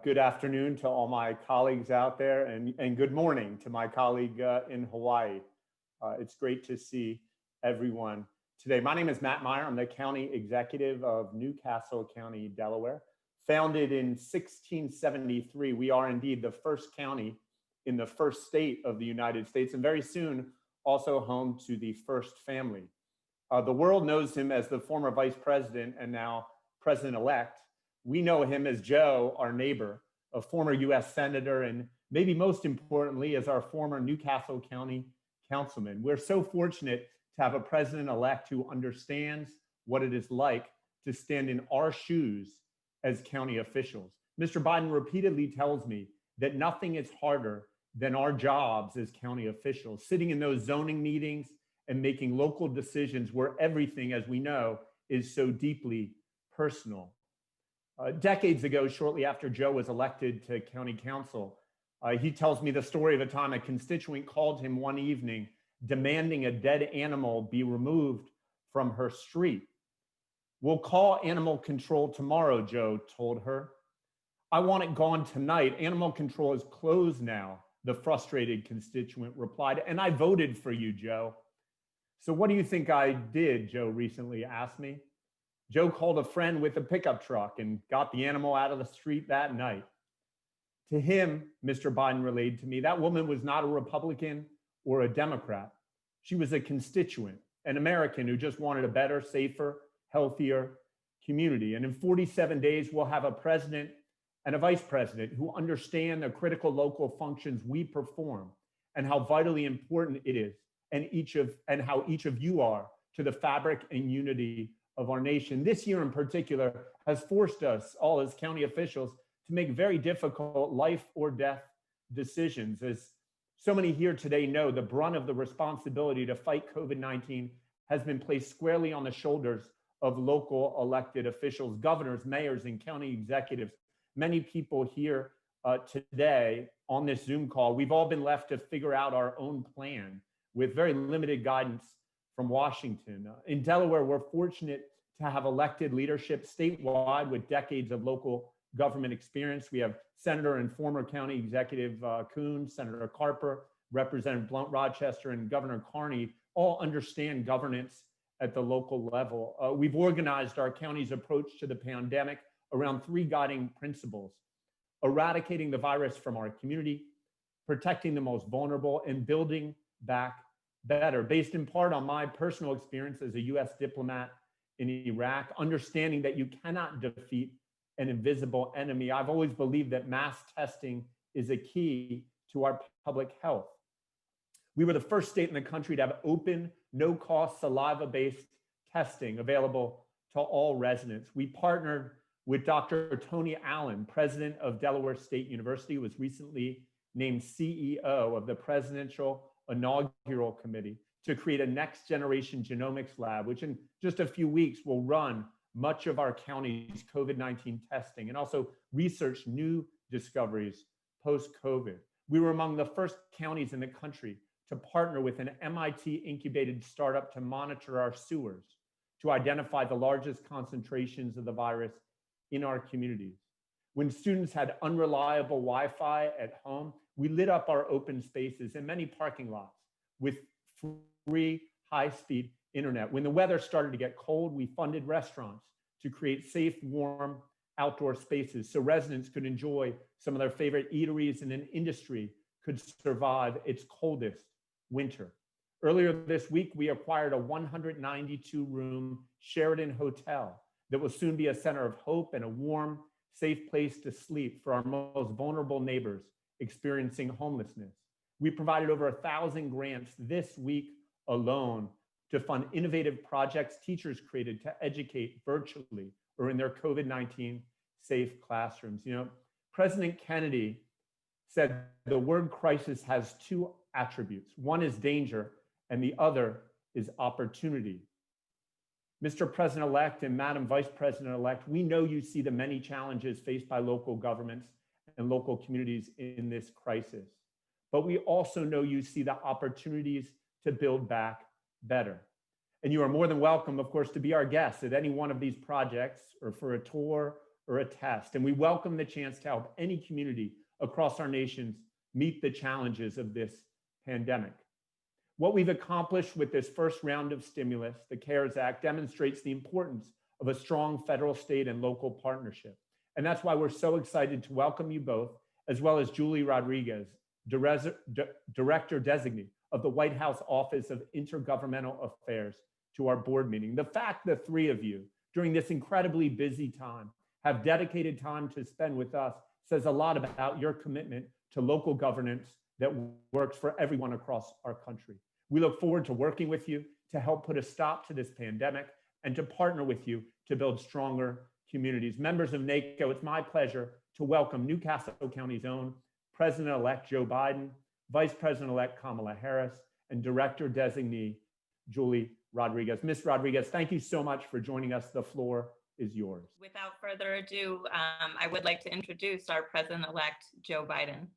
Good afternoon to all my colleagues out there, and good morning to my colleague in Hawaii. It's great to see everyone today. My name is Matt Meyer. I'm the County Executive of Newcastle County, Delaware. Founded in 1673, we are indeed the first county in the first state of the United States, and very soon also home to the first family. The world knows him as the former vice president and now president-elect. We know him as Joe, our neighbor, a former US Senator, and maybe most importantly, as our former Newcastle County Councilman. We're so fortunate to have a president-elect who understands what it is like to stand in our shoes as county officials. Mr. Biden repeatedly tells me that nothing is harder than our jobs as county officials, sitting in those zoning meetings and making local decisions where everything, as we know, is so deeply personal. Decades ago, shortly after Joe was elected to county council, he tells me the story of a time a constituent called him one evening demanding a dead animal be removed from her street. "We'll call animal control tomorrow," Joe told her. "I want it gone tonight. Animal control is closed now," the frustrated constituent replied. "And I voted for you, Joe." "So what do you think I did?" Joe recently asked me. Joe called a friend with a pickup truck and got the animal out of the street that night. To him, Mr. Biden relayed to me, that woman was not a Republican or a Democrat. She was a constituent, an American who just wanted a better, safer, healthier community. And in 47 days, we'll have a president and a vice president who understand the critical local functions we perform and how vitally important it is, and how each of you are to the fabric and unity of our nation. This year in particular has forced us all as county officials to make very difficult life or death decisions. As so many here today know, the brunt of the responsibility to fight COVID-19 has been placed squarely on the shoulders of local elected officials, governors, mayors, and county executives. Many people here today on this Zoom call, we've all been left to figure out our own plan with very limited guidance from Washington. In Delaware, we're fortunate to have elected leadership statewide with decades of local government experience. We have Senator and former County Executive Coons, Senator Carper, Representative Blunt Rochester, and Governor Carney all understand governance at the local level. We've organized our county's approach to the pandemic around three guiding principles: eradicating the virus from our community, protecting the most vulnerable, and building back better, based in part on my personal experience as a US diplomat in Iraq, understanding that you cannot defeat an invisible enemy. I've always believed that mass testing is a key to our public health. We were the first state in the country to have open, no-cost, saliva-based testing available to all residents. We partnered with Dr. Tony Allen, president of Delaware State University, who was recently named CEO of the Presidential Inaugural Committee, to create a next generation genomics lab, which in just a few weeks will run much of our county's COVID-19 testing and also research new discoveries post-COVID. We were among the first counties in the country to partner with an MIT incubated startup to monitor our sewers to identify the largest concentrations of the virus in our communities. When students had unreliable Wi-Fi at home, we lit up our open spaces and many parking lots with free high-speed internet. When the weather started to get cold, we funded restaurants to create safe, warm outdoor spaces so residents could enjoy some of their favorite eateries and an industry could survive its coldest winter. Earlier this week, we acquired a 192-room Sheraton hotel that will soon be a center of hope and a warm, safe place to sleep for our most vulnerable neighbors experiencing homelessness. We provided over 1,000 grants this week alone to fund innovative projects teachers created to educate virtually or in their COVID-19 safe classrooms. You know, President Kennedy said the word crisis has two attributes. One is danger, and the other is opportunity. Mr. President-elect and Madam Vice President-elect, we know you see the many challenges faced by local governments and local communities in this crisis, but we also know you see the opportunities to build back better. And you are more than welcome, of course, to be our guest at any one of these projects or for a tour or a test, and we welcome the chance to help any community across our nations meet the challenges of this pandemic. What we've accomplished with this first round of stimulus, the CARES Act, demonstrates the importance of a strong federal, state, and local partnership. And that's why we're so excited to welcome you both, as well as Julie Rodriguez, Director Designate of the White House Office of Intergovernmental Affairs, to our board meeting. The fact the three of you, during this incredibly busy time, have dedicated time to spend with us says a lot about your commitment to local governance that works for everyone across our country. We look forward to working with you to help put a stop to this pandemic and to partner with you to build stronger communities. Members of NACO, it's my pleasure to welcome Newcastle County's own President-elect Joe Biden, Vice President-elect Kamala Harris, and Director Designee Julie Rodriguez. Ms. Rodriguez, thank you so much for joining us. The floor is yours. Without further ado, I would like to introduce our President-elect Joe Biden.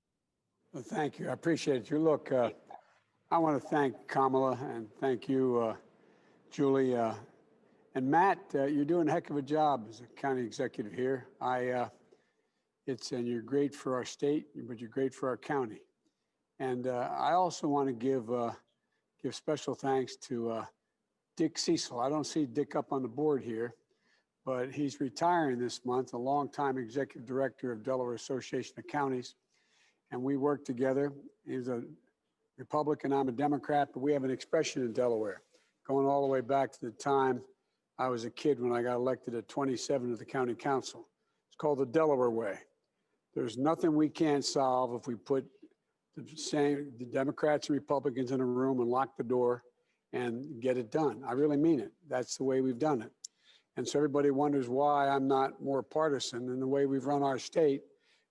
Well, thank you. I appreciate you. Look, I want to thank Kamala and thank you, Julie. And Matt, you're doing a heck of a job as a county executive here. And you're great for our state, but you're great for our county. And I also want to give special thanks to Dick Cecil. I don't see Dick up on the board here, but he's retiring this month, a longtime executive director of Delaware Association of Counties. And we work together. He's a Republican, I'm a Democrat, but we have an expression in Delaware going all the way back to the time I was a kid when I got elected at 27 to the county council. It's called the Delaware Way. There's nothing we can't solve if we put the Democrats and Republicans in a room and lock the door and get it done. I really mean it. That's the way we've done it. And so everybody wonders why I'm not more partisan. In the way we've run our state,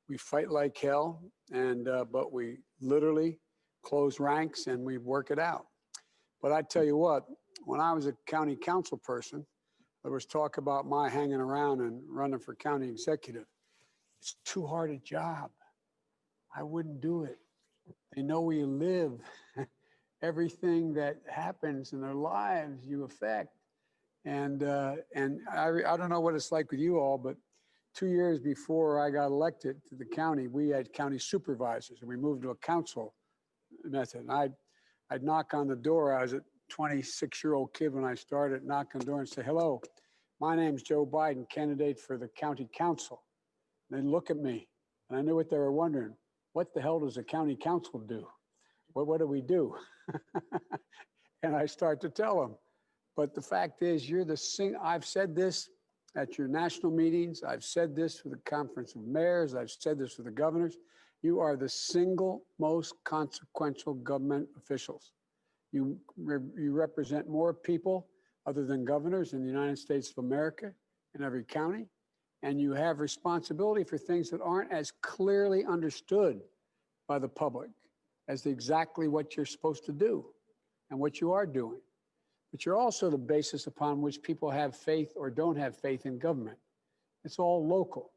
we fight like hell, but we literally close ranks and we work it out. But I tell you what, when I was a county council person, there was talk about my hanging around and running for county executive. It's too hard a job. I wouldn't do it. They know where you live. Everything that happens in their lives, you affect. And I don't know what it's like with you all, but 2 years before I got elected to the county, we had county supervisors and we moved to a council method. And I'd knock on the door. I was a 26-year-old kid when I started, knock on the door and say, hello, my name's Joe Biden, candidate for the county council. And they'd look at me and I knew what they were wondering. What the hell does a county council do? What do we do? And I start to tell them. But the fact is, I've said this at your national meetings. I've said this for the Conference of Mayors. I've said this for the governors. You are the single most consequential government officials. You represent more people other than governors in the United States of America in every county. And you have responsibility for things that aren't as clearly understood by the public as exactly what you're supposed to do and what you are doing. But you're also the basis upon which people have faith or don't have faith in government. It's all local.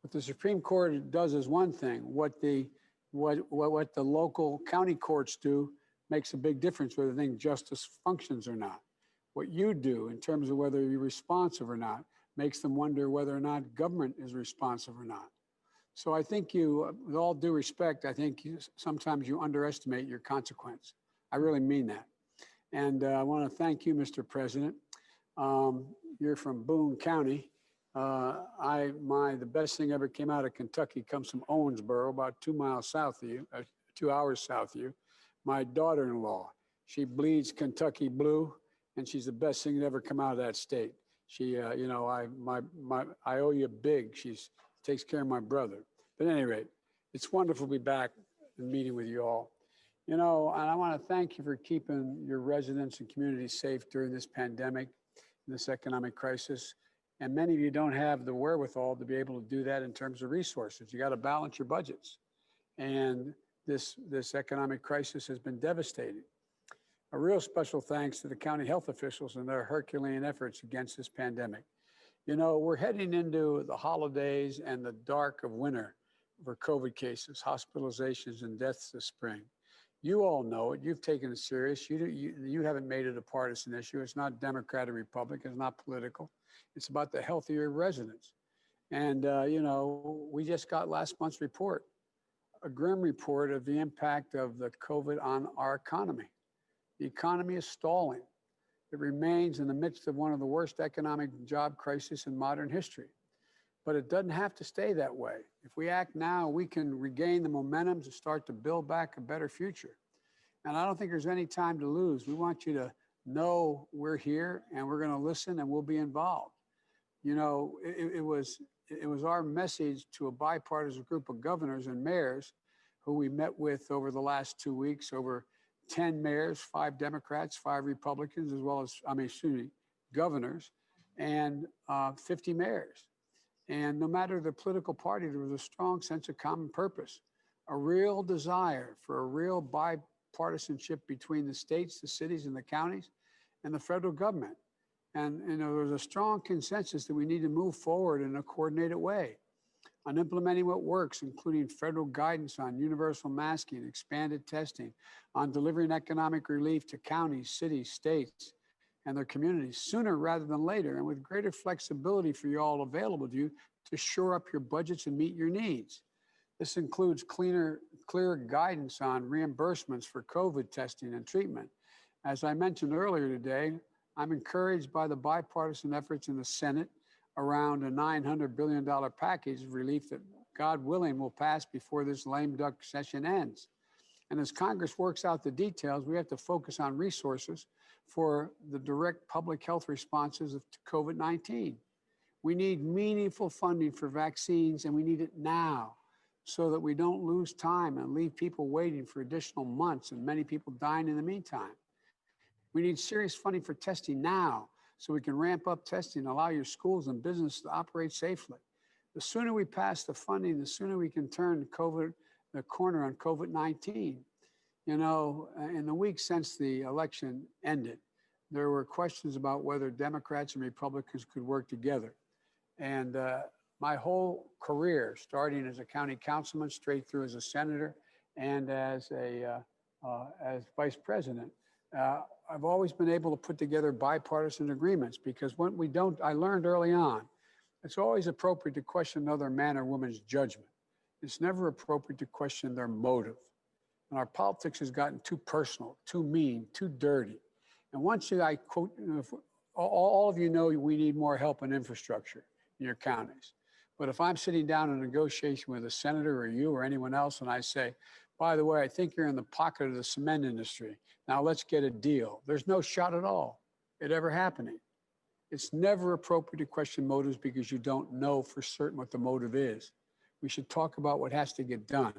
What the Supreme Court does is one thing. What the local county courts do makes a big difference whether they think justice functions or not. What you do in terms of whether you're responsive or not makes them wonder whether or not government is responsive or not. So I think with all due respect, I think sometimes you underestimate your consequence. I really mean that. And I want to thank you, Mr. President. You're from Boone County. The best thing ever came out of Kentucky comes from Owensboro, about 2 miles south of you, 2 hours south of you. My daughter-in-law, she bleeds Kentucky blue, and she's the best thing that ever come out of that state. She, I owe you big. She takes care of my brother. But at any rate, it's wonderful to be back and meeting with you all. And I want to thank you for keeping your residents and communities safe during this pandemic, this economic crisis. And many of you don't have the wherewithal to be able to do that in terms of resources. You got to balance your budgets. And this economic crisis has been devastating. A real special thanks to the county health officials and their Herculean efforts against this pandemic. We're heading into the holidays and the dark of winter for COVID cases, hospitalizations, and deaths this spring. You all know it. You've taken it serious. You haven't made it a partisan issue. It's not Democrat or Republican. It's not political. It's about the health of your residents. And, you know, we just got last month's report, a grim report of the impact of the COVID on our economy. The economy is stalling. It remains in the midst of one of the worst economic job crises in modern history. But it doesn't have to stay that way. If we act now, we can regain the momentum to start to build back a better future. And I don't think there's any time to lose. We want you to know we're here and we're going to listen and we'll be involved. You know, it was our message to a bipartisan group of governors and mayors who we met with over the last 2 weeks, over 10 mayors, 5 Democrats, 5 Republicans, as well as, governors, and 50 mayors. And no matter the political party, there was a strong sense of common purpose, a real desire for a real bipartisanship between the states, the cities, and the counties, and the federal government. And you know, there was a strong consensus that we need to move forward in a coordinated way on implementing what works, including federal guidance on universal masking, expanded testing, on delivering economic relief to counties, cities, states, and their communities sooner rather than later, and with greater flexibility for you all available to you to shore up your budgets and meet your needs. This includes clearer guidance on reimbursements for COVID testing and treatment. As I mentioned earlier today, I'm encouraged by the bipartisan efforts in the Senate around a $900 billion package of relief that, God willing, will pass before this lame duck session ends. And as Congress works out the details, we have to focus on resources for the direct public health responses of COVID-19. We need meaningful funding for vaccines, and we need it now so that we don't lose time and leave people waiting for additional months and many people dying in the meantime. We need serious funding for testing now so we can ramp up testing and allow your schools and businesses to operate safely. The sooner we pass the funding, the sooner we can turn the corner on COVID-19. You know, in the weeks since the election ended, there were questions about whether Democrats and Republicans could work together. And my whole career, starting as a county councilman, straight through as a senator, and as vice president, I've always been able to put together bipartisan agreements, because when we don't, I learned early on, it's always appropriate to question another man or woman's judgment. It's never appropriate to question their motive. And our politics has gotten too personal, too mean, too dirty. And once I quote, all of you know we need more help in infrastructure in your counties. But if I'm sitting down in a negotiation with a senator or you or anyone else, and I say, by the way, I think you're in the pocket of the cement industry. Now let's get a deal. There's no shot at all at ever happening. It's never appropriate to question motives because you don't know for certain what the motive is. We should talk about what has to get done.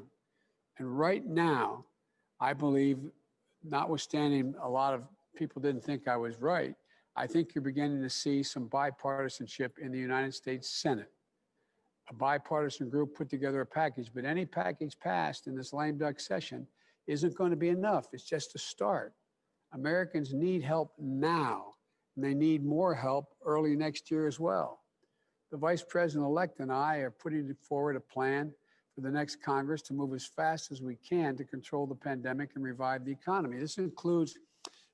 And right now, I believe, notwithstanding a lot of people didn't think I was right, I think you're beginning to see some bipartisanship in the United States Senate. A bipartisan group put together a package, but any package passed in this lame duck session isn't going to be enough. It's just a start. Americans need help now, and they need more help early next year as well. The Vice President-elect and I are putting forward a plan for the next Congress to move as fast as we can to control the pandemic and revive the economy. This includes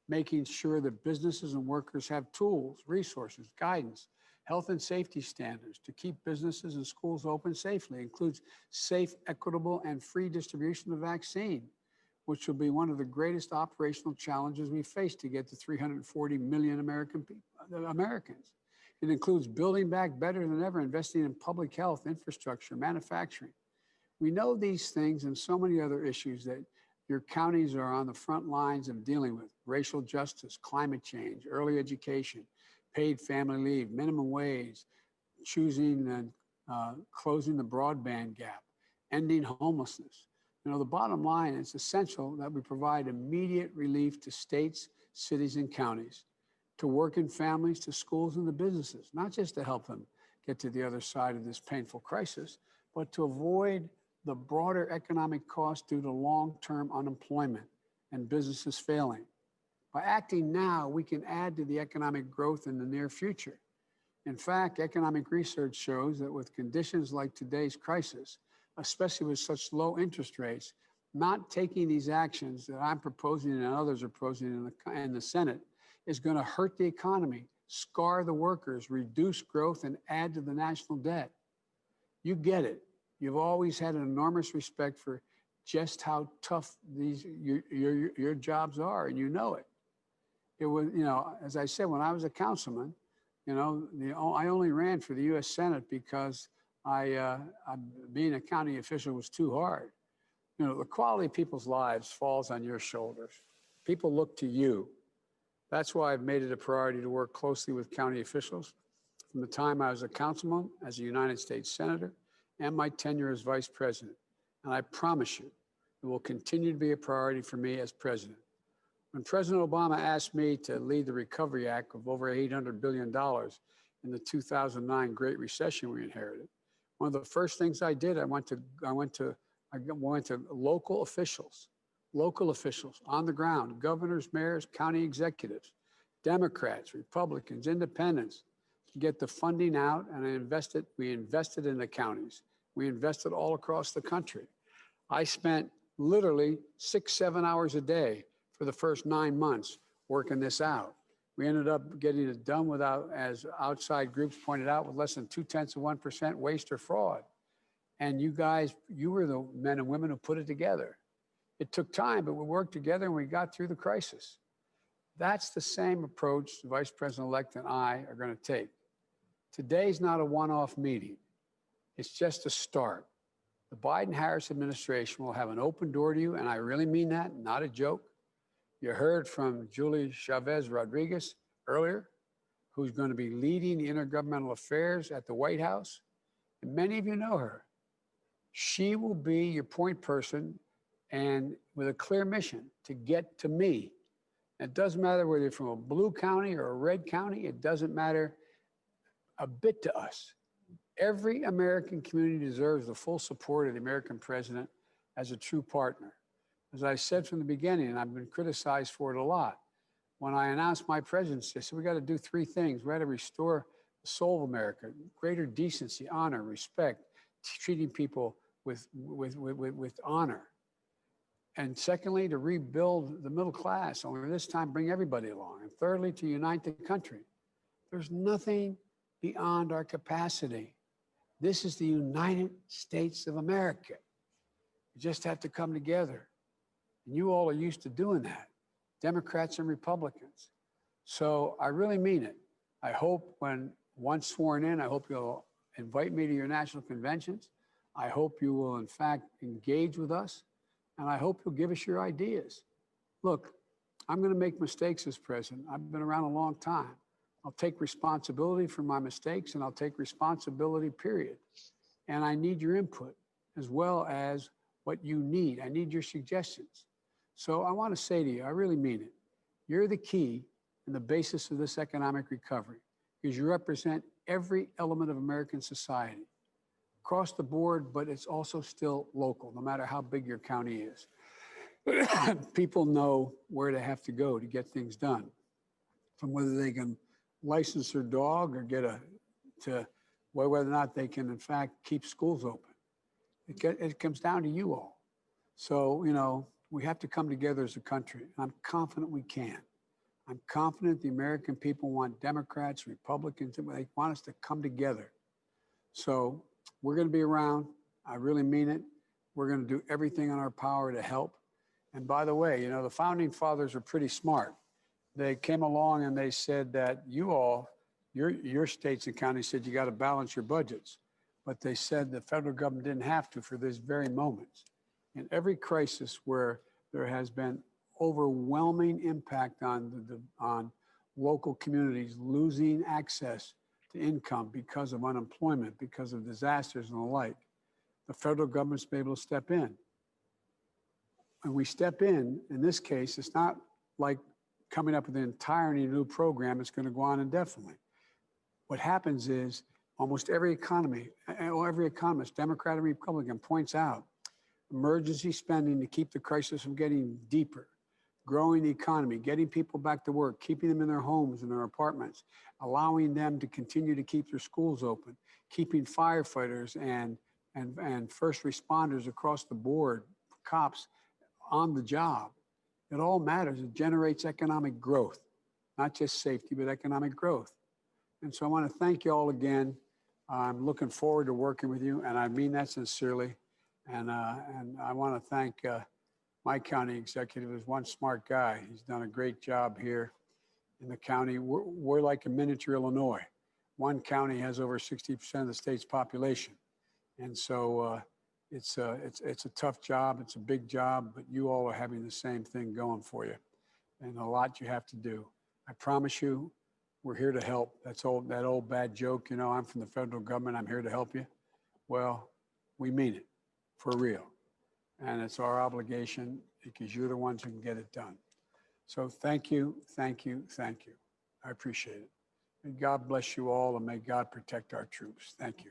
making sure that businesses and workers have tools, resources, guidance, health and safety standards to keep businesses and schools open safely. It includes safe, equitable, and free distribution of vaccine, which will be one of the greatest operational challenges we face to get to 340 million Americans. It includes building back better than ever, investing in public health, infrastructure, manufacturing. We know these things and so many other issues that your counties are on the front lines of dealing with: racial justice, climate change, early education, paid family leave, minimum wage, choosing and closing the broadband gap, ending homelessness. You know, the bottom line, it's essential that we provide immediate relief to states, cities, and counties, to working families, to schools and the businesses, not just to help them get to the other side of this painful crisis, but to avoid the broader economic costs due to long-term unemployment and businesses failing. By acting now, we can add to the economic growth in the near future. In fact, economic research shows that with conditions like today's crisis, especially with such low interest rates, not taking these actions that I'm proposing and others are proposing in the Senate is going to hurt the economy, scar the workers, reduce growth, and add to the national debt. You get it. You've always had an enormous respect for just how tough your jobs are, and you know it. It was, as I said, when I was a councilman, I only ran for the U.S. Senate because being a county official was too hard. The quality of people's lives falls on your shoulders. People look to you. That's why I've made it a priority to work closely with county officials from the time I was a councilman, as a United States Senator, and my tenure as Vice President. And I promise you, it will continue to be a priority for me as President. When President Obama asked me to lead the Recovery Act of over $800 billion in the 2009 Great Recession we inherited, one of the first things I did, I went to local officials on the ground, governors, mayors, county executives, Democrats, Republicans, independents, to get the funding out, and we invested in the counties. We invested all across the country. I spent literally 6-7 hours a day for the first 9 months working this out. We ended up getting it done without, as outside groups pointed out, with less than 0.2% waste or fraud. And you guys, you were the men and women who put it together. It took time, but we worked together and we got through the crisis. That's the same approach the Vice President-elect and I are going to take. Today's not a one-off meeting. It's just a start. The Biden-Harris administration will have an open door to you, and I really mean that, not a joke. You heard from Julie Chavez Rodriguez earlier, who's going to be leading the intergovernmental affairs at the White House. And many of you know her. She will be your point person and with a clear mission to get to me. It doesn't matter whether you're from a blue county or a red county. It doesn't matter a bit to us. Every American community deserves the full support of the American president as a true partner. As I said from the beginning, and I've been criticized for it a lot, when I announced my presidency, I said, we got to do 3 things. We got to restore the soul of America, greater decency, honor, respect, treating people with honor. And secondly, to rebuild the middle class, only this time bring everybody along. And thirdly, to unite the country. There's nothing beyond our capacity. This is the United States of America. You just have to come together. And you all are used to doing that, Democrats and Republicans. So I really mean it. I hope when once sworn in, I hope you'll invite me to your national conventions. I hope you will, in fact, engage with us. And I hope you'll give us your ideas. Look, I'm going to make mistakes as president. I've been around a long time. I'll take responsibility for my mistakes, and I'll take responsibility, period. And I need your input as well as what you need. I need your suggestions. So I want to say to you, I really mean it. You're the key and the basis of this economic recovery because you represent every element of American society across the board, but it's also still local, no matter how big your county is. People know where they have to go to get things done, from whether they can license their dog or whether or not they can, in fact, keep schools open. It comes down to you all. So, we have to come together as a country. And I'm confident we can. I'm confident the American people want Democrats, Republicans, they want us to come together. So we're going to be around. I really mean it. We're going to do everything in our power to help. And by the way, the founding fathers are pretty smart. They came along and they said that your states and counties said you got to balance your budgets. But they said the federal government didn't have to for this very moment. In every crisis where there has been overwhelming impact on local communities losing access to income because of unemployment, because of disasters and the like, the federal government's been able to step in. And we step in this case, it's not like coming up with an entirely new program that's going to go on indefinitely. What happens is almost every economist, Democrat and Republican, points out emergency spending to keep the crisis from getting deeper, growing the economy, getting people back to work, keeping them in their homes and their apartments, allowing them to continue to keep their schools open, keeping firefighters and first responders across the board, cops, on the job. It all matters. It generates economic growth, not just safety, but economic growth. And so I want to thank you all again. I'm looking forward to working with you, and I mean that sincerely. And I want to thank my county executive is one smart guy. He's done a great job here in the county. We're like a miniature Illinois. One county has over 60% of the state's population. And so it's a tough job. It's a big job, but you all are having the same thing going for you and a lot you have to do. I promise you, we're here to help. That old bad joke, you know, I'm from the federal government, I'm here to help you. Well, we mean it for real. And it's our obligation because you're the ones who can get it done. So thank you, thank you, thank you. I appreciate it. May God bless you all and may God protect our troops. Thank you.